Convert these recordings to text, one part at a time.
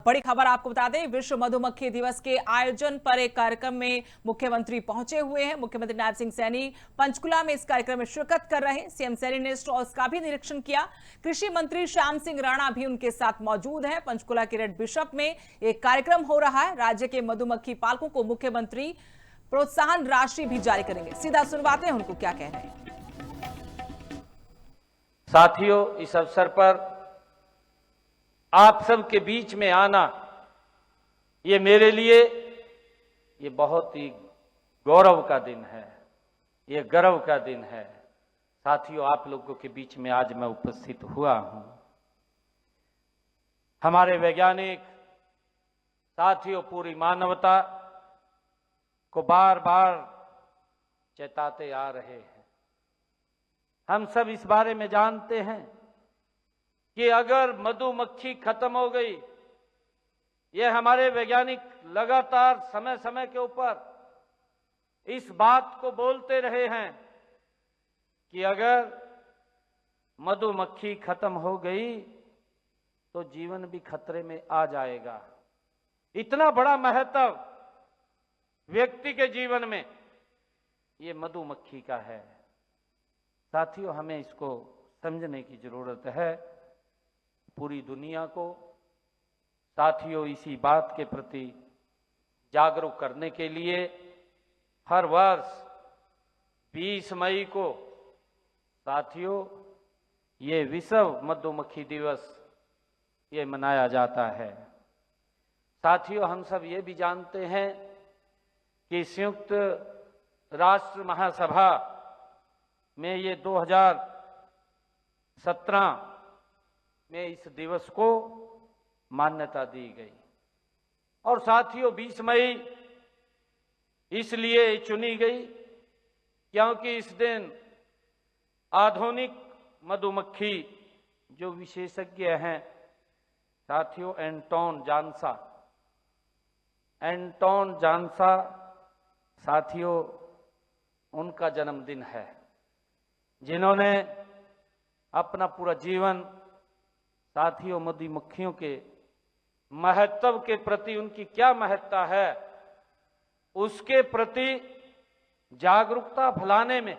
बड़ी खबर आपको बता दें, विश्व मधुमक्खी दिवस के आयोजन पर एक कार्यक्रम में मुख्यमंत्री पहुंचे हुए हैं। मुख्यमंत्री नायब सिंह सैनी पंचकुला में इस कार्यक्रम में शिरकत कर रहे हैं। सीएम सैनी ने स्टॉल्स का भी निरीक्षण किया। कृषि मंत्री श्याम सिंह राणा भी उनके साथ मौजूद हैं। पंचकुला के रेड बिशप में एक कार्यक्रम हो रहा है। राज्य के मधुमक्खी पालकों को मुख्यमंत्री प्रोत्साहन राशि भी जारी करेंगे। सीधा सुनवाते हैं उनको क्या कह रहे हैं। साथियों, इस अवसर पर आप सबके बीच में आना ये मेरे लिए ये बहुत ही गौरव का दिन है, ये गर्व का दिन है। साथियों, आप लोगों के बीच में आज मैं उपस्थित हुआ हूं। हमारे वैज्ञानिक साथियों पूरी मानवता को बार बार चेताते आ रहे हैं। हम सब इस बारे में जानते हैं कि अगर मधुमक्खी खत्म हो गई, ये हमारे वैज्ञानिक लगातार समय समय के ऊपर इस बात को बोलते रहे हैं कि अगर मधुमक्खी खत्म हो गई तो जीवन भी खतरे में आ जाएगा। इतना बड़ा महत्व व्यक्ति के जीवन में ये मधुमक्खी का है। साथियों, हमें इसको समझने की जरूरत है। पूरी दुनिया को साथियों इसी बात के प्रति जागरूक करने के लिए हर वर्ष 20 मई को साथियों ये विश्व मधुमक्खी दिवस ये मनाया जाता है। साथियों, हम सब ये भी जानते हैं कि संयुक्त राष्ट्र महासभा में ये 2017 में इस दिवस को मान्यता दी गई। और साथियों 20 मई इसलिए चुनी गई क्योंकि इस दिन आधुनिक मधुमक्खी जो विशेषज्ञ हैं साथियों एंटोन जानसा साथियों उनका जन्मदिन है, जिन्होंने अपना पूरा जीवन साथियों मधुमक्खियों के महत्व के प्रति, उनकी क्या महत्ता है उसके प्रति जागरूकता फैलाने में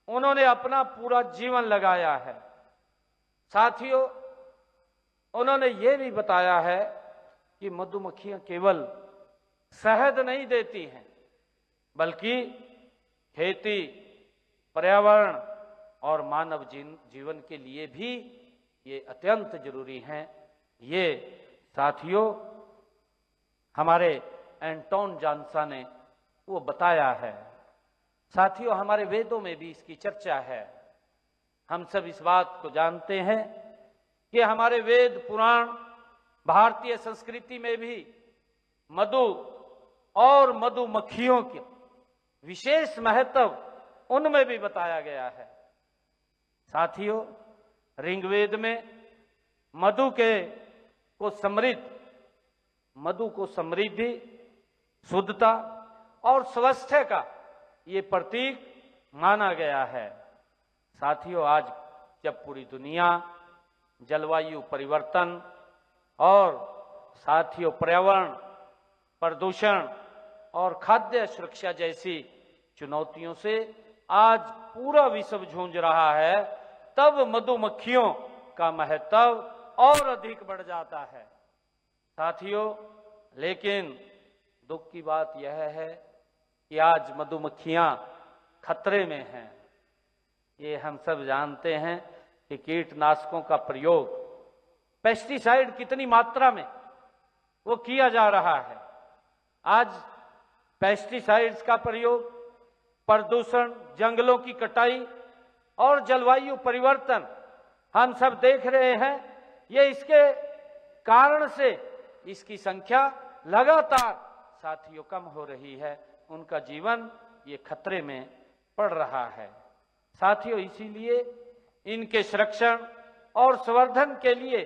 उन्होंने अपना पूरा जीवन लगाया है। साथियों, उन्होंने ये भी बताया है कि मधुमक्खियां केवल शहद नहीं देती हैं बल्कि खेती, पर्यावरण और मानव जीवन के लिए भी ये अत्यंत जरूरी हैं। ये साथियों हमारे एंटोन जानसा ने वो बताया है। साथियों, हमारे वेदों में भी इसकी चर्चा है। हम सब इस बात को जानते हैं कि हमारे वेद पुराण, भारतीय संस्कृति में भी मधु और मधुमक्खियों के विशेष महत्व उनमें भी बताया गया है। साथियों, ऋग्वेद में मधु को समृद्धि, शुद्धता और स्वास्थ्य का ये प्रतीक माना गया है। साथियों, आज जब पूरी दुनिया जलवायु परिवर्तन और साथियों पर्यावरण प्रदूषण और खाद्य सुरक्षा जैसी चुनौतियों से आज पूरा विश्व जूझ रहा है, तब मधुमक्खियों का महत्व और अधिक बढ़ जाता है। साथियों, लेकिन दुख की बात यह है कि आज मधुमक्खियां खतरे में हैं। ये हम सब जानते हैं कि कीटनाशकों का प्रयोग, पेस्टिसाइड कितनी मात्रा में वो किया जा रहा है। आज पेस्टिसाइड्स का प्रयोग, प्रदूषण, जंगलों की कटाई और जलवायु परिवर्तन हम सब देख रहे हैं। ये इसके कारण से इसकी संख्या लगातार साथियों कम हो रही है। उनका जीवन ये खतरे में पड़ रहा है। साथियों, इसीलिए इनके संरक्षण और संवर्धन के लिए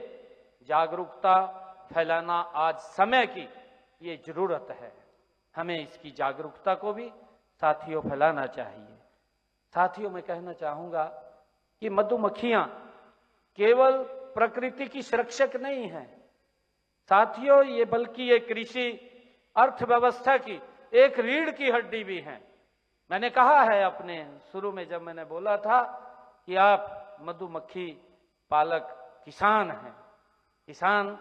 जागरूकता फैलाना आज समय की ये जरूरत है। हमें इसकी जागरूकता को भी साथियों फैलाना चाहिए। साथियों, मैं कहना चाहूंगा कि मधुमक्खियां केवल प्रकृति की संरक्षक नहीं है। साथियों, ये बल्कि ये कृषि अर्थव्यवस्था की एक रीढ़ की हड्डी भी है। मैंने कहा है अपने शुरू में जब मैंने बोला था कि आप मधुमक्खी पालक किसान हैं, किसान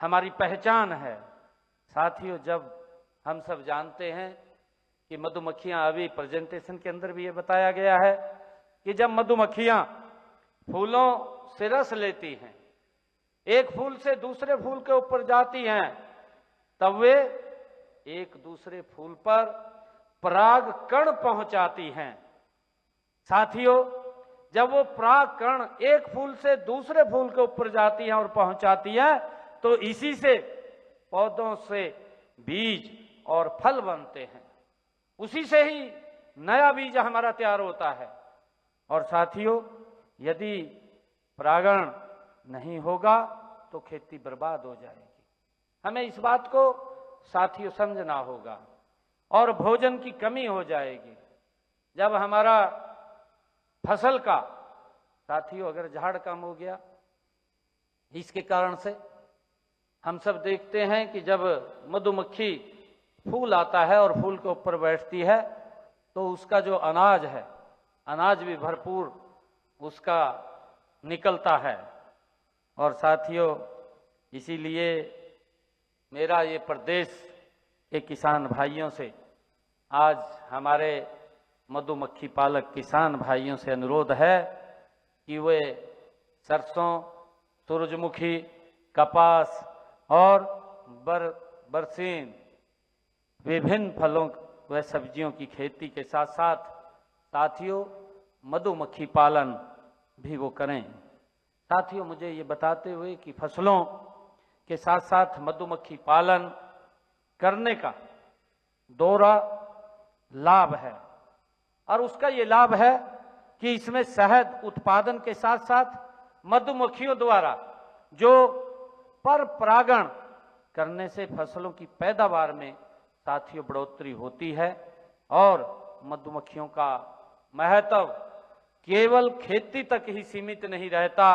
हमारी पहचान है। साथियों, जब हम सब जानते हैं कि मधुमक्खियां, अभी प्रेजेंटेशन के अंदर भी ये बताया गया है कि जब मधुमक्खियां फूलों से रस लेती हैं, एक फूल से दूसरे फूल के ऊपर जाती हैं, तब वे एक दूसरे फूल पर पराग कण पहुंचाती हैं। साथियों, जब वो पराग कण एक फूल से दूसरे फूल के ऊपर जाती हैं और पहुंचाती हैं, तो इसी से पौधों से बीज और फल बनते हैं। उसी से ही नया बीज हमारा तैयार होता है। और साथियों, यदि परागण नहीं होगा तो खेती बर्बाद हो जाएगी। हमें इस बात को साथियों समझना होगा। और भोजन की कमी हो जाएगी। जब हमारा फसल का, साथियों, अगर झाड़ कम हो गया, इसके कारण से हम सब देखते हैं कि जब मधुमक्खी फूल आता है और फूल के ऊपर बैठती है तो उसका जो अनाज है, अनाज भी भरपूर उसका निकलता है। और साथियों, इसीलिए मेरा ये प्रदेश के किसान भाइयों से, आज हमारे मधुमक्खी पालक किसान भाइयों से अनुरोध है कि वे सरसों, सूरजमुखी, कपास और बरसीन, विभिन्न फलों व सब्जियों की खेती के साथ साथ साथियों मधुमक्खी पालन भी वो करें। साथियों, मुझे ये बताते हुए कि फसलों के साथ साथ मधुमक्खी पालन करने का दोहरा लाभ है। और उसका ये लाभ है कि इसमें शहद उत्पादन के साथ साथ मधुमक्खियों द्वारा जो पर परागण करने से फसलों की पैदावार में साथियों बढ़ोतरी होती है। और मधुमक्खियों का महत्व केवल खेती तक ही सीमित नहीं रहता।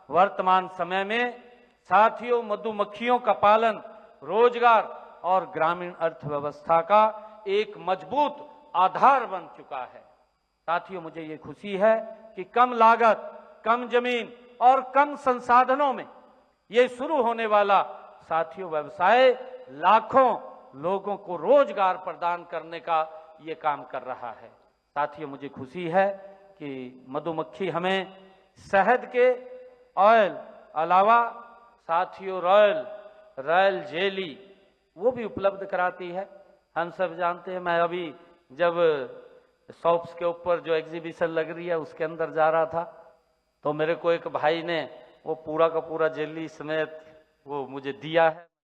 वर्तमान समय में साथियों मधुमक्खियों का पालन रोजगार और ग्रामीण अर्थव्यवस्था का एक मजबूत आधार बन चुका है। साथियों, मुझे ये खुशी है कि कम लागत, कम जमीन और कम संसाधनों में ये शुरू होने वाला साथियों व्यवसाय लाखों लोगों को रोजगार प्रदान करने का ये काम कर रहा है। साथियों, मुझे खुशी है कि मधुमक्खी हमें शहद के ऑयल अलावा साथियों रॉयल जेली वो भी उपलब्ध कराती है। हम सब जानते हैं, मैं अभी जब शॉप्स के ऊपर जो एग्जीबिशन लग रही है उसके अंदर जा रहा था तो मेरे को एक भाई ने वो पूरा का पूरा जेली समेत वो मुझे दिया है।